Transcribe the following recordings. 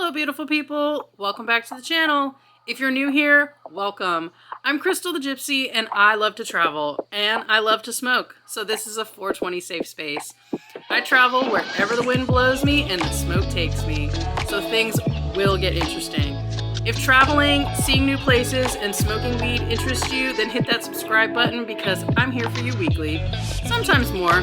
Hello, beautiful people. Welcome back to the channel. If you're new here, welcome. I'm Krystal the Gypsy, and I love to travel, and I love to smoke, so this is a 420 safe space. I travel wherever the wind blows me and the smoke takes me, so things will get interesting. If traveling, seeing new places, and smoking weed interests you, then hit that subscribe button because I'm here for you weekly, sometimes more,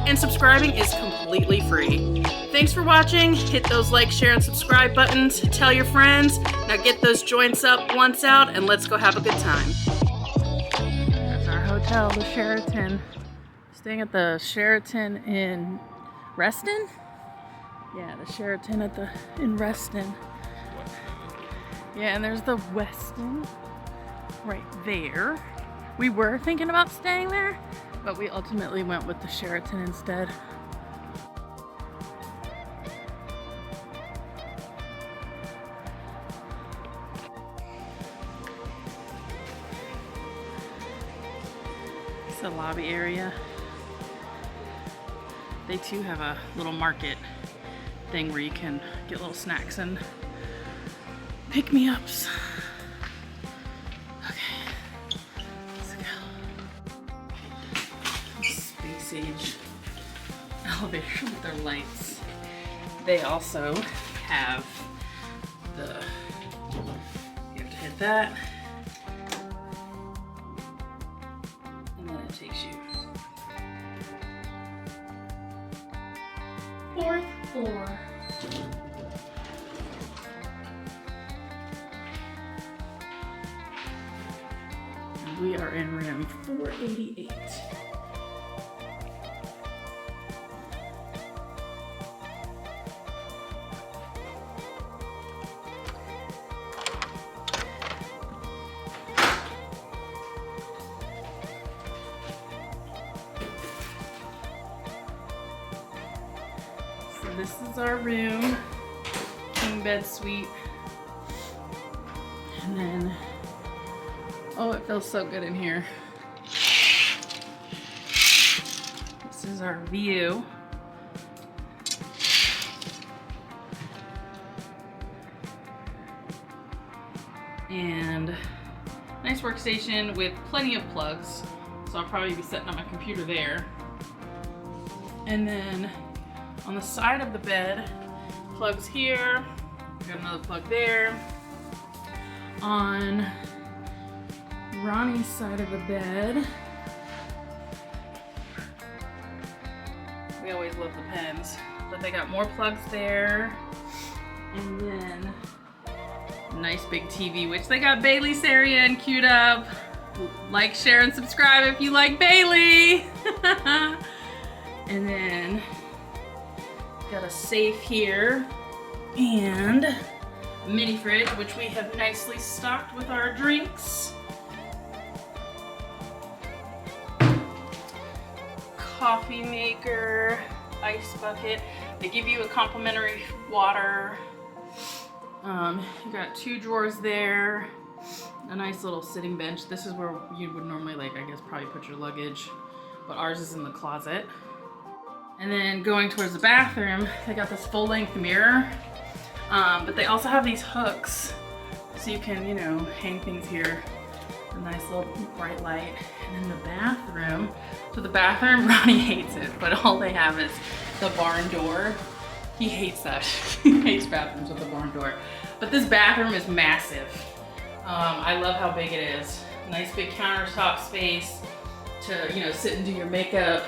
and subscribing is completely free. Thanks for watching. Hit those like, share, and subscribe buttons. Tell your friends. Now get those joints up, blunts out, and let's go have a good time. That's our hotel, the Sheraton. Staying at the Sheraton in Reston? Yeah, the Sheraton in Reston. Yeah, and there's the Westin right there. We were thinking about staying there, but we ultimately went with the Sheraton instead. It's the lobby area. They too have a little market thing where you can get little snacks and pick-me-ups. Okay, let's go. Space age elevator with their lights. They also have the, you have to hit that, and then it takes you 4th floor. We are in room 488. So this is our room, king bed suite, and then oh, it feels so good in here. This is our view. And nice workstation with plenty of plugs. So I'll probably be setting up my computer there. And then on the side of the bed, plugs here. Got another plug there. On Ronnie's side of the bed, we always love the pens, but they got more plugs there. And then a nice big TV, which they got Bailey's area and queued up. Like, share, and subscribe if you like Bailey. And then got a safe here and a mini fridge, which we have nicely stocked with our drinks. Coffee maker, ice bucket. They give you a complimentary water. You got 2 drawers there. A nice little sitting bench. This is where you would normally, like, I guess, probably put your luggage, but ours is in the closet. And then going towards the bathroom, they got this full-length mirror, but they also have these hooks, so you can, you know, hang things here. A nice little bright light. And in the bathroom, so the bathroom, Ronnie hates it, but all they have is the barn door. He hates that. He hates bathrooms with the barn door. But this bathroom is massive. I love how big it is. Nice big countertop space to, you know, sit and do your makeup.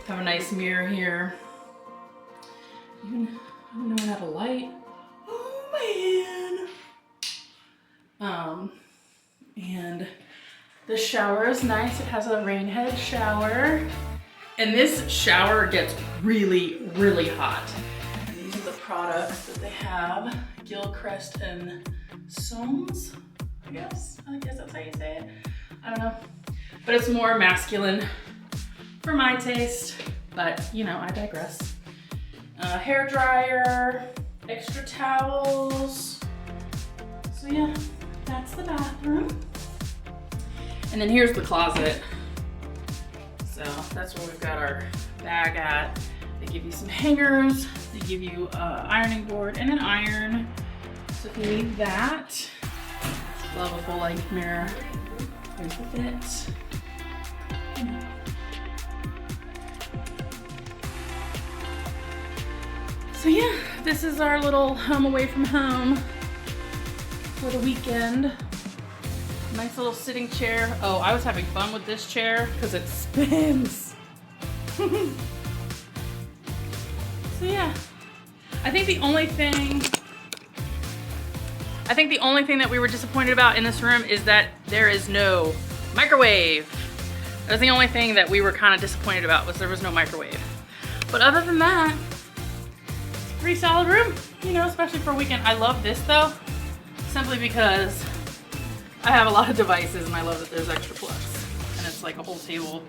Have a nice mirror here. Even, I don't know, have a light. Oh man. And the shower is nice. It has a rain head shower. And this shower gets really, really hot. And these are the products that they have. Gilchrist and Soames, I guess that's how you say it. I don't know. But it's more masculine for my taste. But, you know, I digress. Hair dryer, extra towels. So yeah, that's the bathroom. And then here's the closet. So that's where we've got our bag at. They give you some hangers, they give you an ironing board and an iron. So if you need that, love a full-length mirror. Here's the fit. So yeah, this is our little home away from home for the weekend. Nice little sitting chair. Oh, I was having fun with this chair because it spins. So yeah, I think the only thing that we were disappointed about in this room is that there is no microwave. That was the only thing that we were kind of disappointed about, was there was no microwave. But other than that, pretty solid room, you know, especially for a weekend. I love this though, simply because I have a lot of devices and I love that there's extra plugs. And it's like a whole table.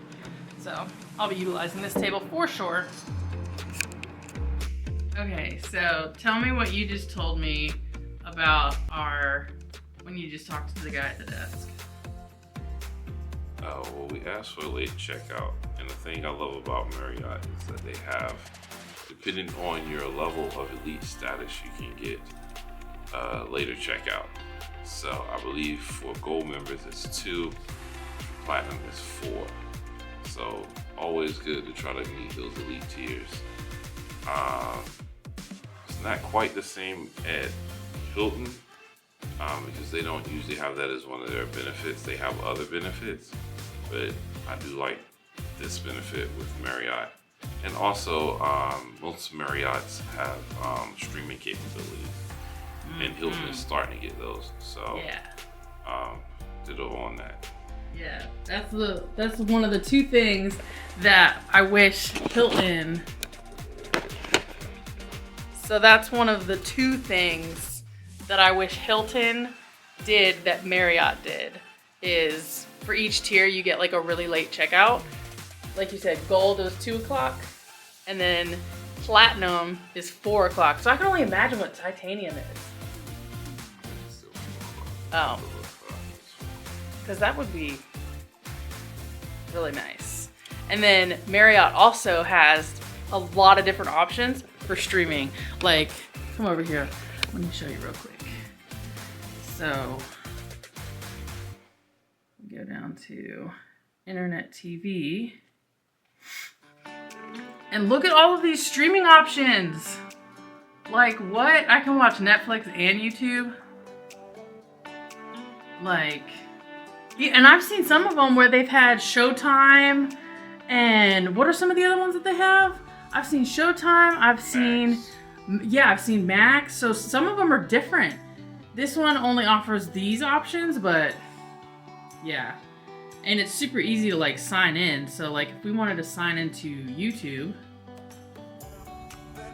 So I'll be utilizing this table for sure. Okay, so tell me what you just told me about when you just talked to the guy at the desk. Well, we asked for a late checkout, and the thing I love about Marriott is that they have, depending on your level of elite status, you can get later checkout. So I believe for gold members it's 2, for platinum it's 4. So always good to try to meet those elite tiers. It's not quite the same at Hilton because they don't usually have that as one of their benefits. They have other benefits, but I do like this benefit with Marriott. And also, most Marriotts have streaming capabilities, and Hilton is starting to get those. So, yeah, ditto on that. Yeah, that's one of the 2 things that I wish Hilton. So that's one of the 2 things that I wish Hilton did that Marriott did. Is for each tier you get like a really late checkout. Like you said, gold is 2 o'clock, and then platinum is 4 o'clock. So I can only imagine what titanium is. Oh, because that would be really nice. And then Marriott also has a lot of different options for streaming. Like, come over here. Let me show you real quick. So, go down to internet TV. And look at all of these streaming options. Like, what? I can watch Netflix and YouTube. Like, yeah, and I've seen some of them where they've had Showtime. And what are some of the other ones that they have? I've seen Showtime. I've seen Max. So some of them are different. This one only offers these options, but yeah. And it's super easy to like sign in. So like if we wanted to sign into YouTube,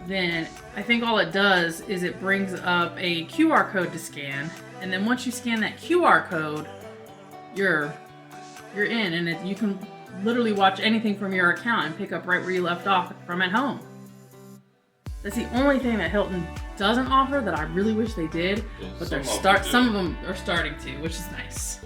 then I think all it does is it brings up a QR code to scan. And then once you scan that QR code, you're in, and you can literally watch anything from your account and pick up right where you left off from at home. That's the only thing that Hilton doesn't offer that I really wish they did, but some of them are starting to, which is nice.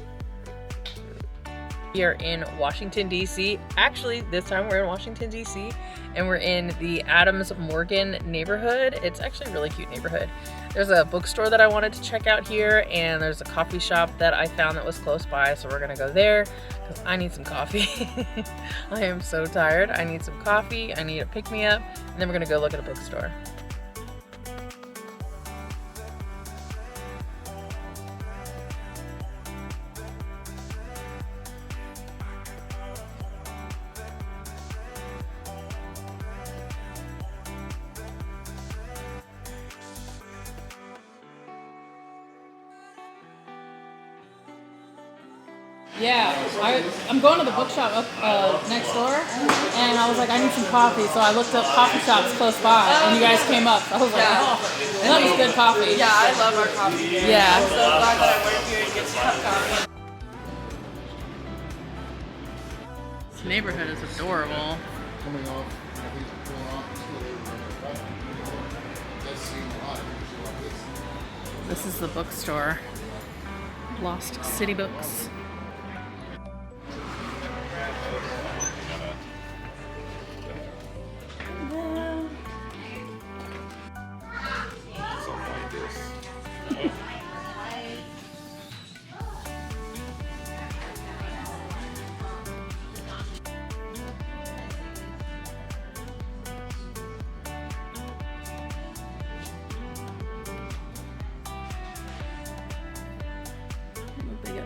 We are in Washington, D.C. Actually, this time we're in Washington, D.C. and we're in the Adams Morgan neighborhood. It's actually a really cute neighborhood. There's a bookstore that I wanted to check out here, and there's a coffee shop that I found that was close by, so we're gonna go there because I need some coffee. I am so tired. I need some coffee, I need a pick-me-up, and then we're gonna go look at a bookstore. Yeah, I'm going to the bookshop up next door, and I was like, I need some coffee, so I looked up coffee shops close by, and you guys came up. I was like, oh, that was good coffee. Yeah, I love our coffee. Yeah. I'm so glad that I work here and get to have coffee. This neighborhood is adorable. Coming off, This is the bookstore. Lost City Books.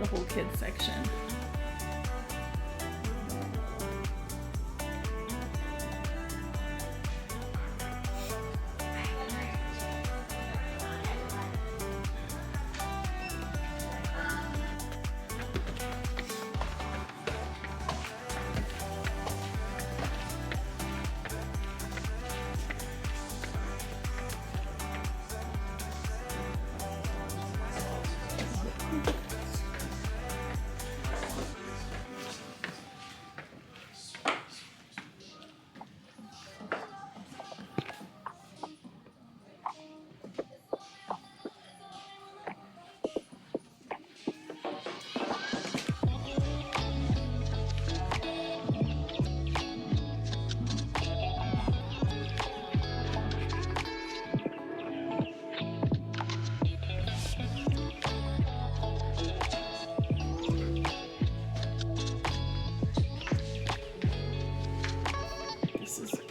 the whole kids section.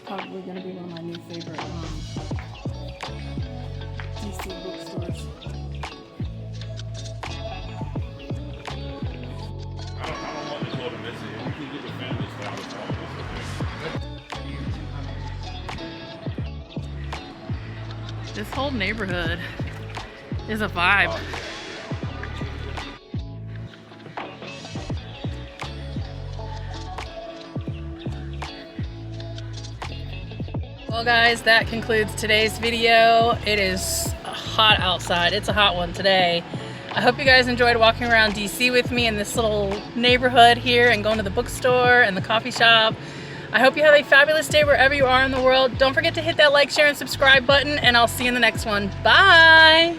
Probably going to be one of my new favorite DC bookstores. I don't want this whole to miss it. If we can get the family style, it's okay. This whole neighborhood is a vibe. Well guys, that concludes today's video. It is hot outside. It's a hot one today. I hope you guys enjoyed walking around DC with me in this little neighborhood here and going to the bookstore and the coffee shop. I hope you have a fabulous day wherever you are in the world. Don't forget to hit that like, share, and subscribe button, and I'll see you in the next one. Bye!